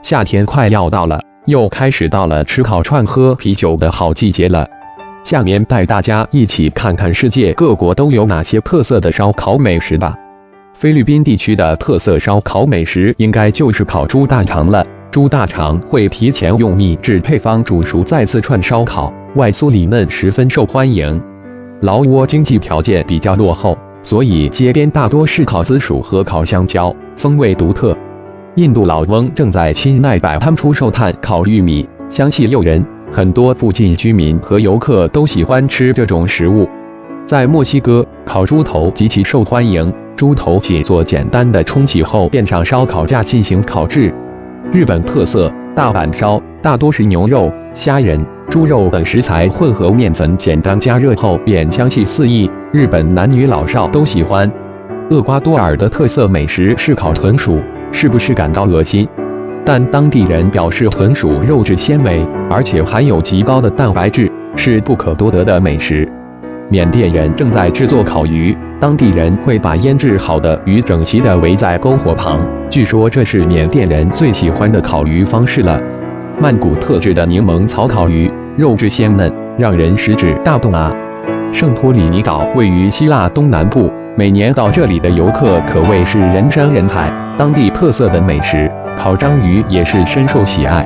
夏天快要到了，又开始到了吃烤串喝啤酒的好季节了。下面带大家一起看看世界各国都有哪些特色的烧烤美食吧。菲律宾地区的特色烧烤美食应该就是烤猪大肠了。猪大肠会提前用秘制配方煮熟再次串烧烤，外酥里嫩，十分受欢迎。老挝经济条件比较落后，所以街边大多是烤紫薯和烤香蕉，风味独特。印度老翁正在钦奈摆摊出售炭烤玉米，香气诱人，很多附近居民和游客都喜欢吃这种食物。在墨西哥，烤猪头极其受欢迎，猪头仅做简单的冲洗后便上烧烤架进行烤制。日本特色大阪烧大多是牛肉、虾仁、猪肉等食材混合面粉，简单加热后便香气四溢，日本男女老少都喜欢。厄瓜多尔的特色美食是烤豚鼠，是不是感到恶心？但当地人表示豚鼠肉质鲜美，而且含有极高的蛋白质，是不可多得的美食。缅甸人正在制作烤鱼，当地人会把腌制好的鱼整齐地围在篝火旁，据说这是缅甸人最喜欢的烤鱼方式了。曼谷特制的柠檬草烤鱼，肉质鲜嫩，让人食指大动啊！圣托里尼岛位于希腊东南部，每年到这里的游客可谓是人山人海，当地特色的美食烤章鱼也是深受喜爱。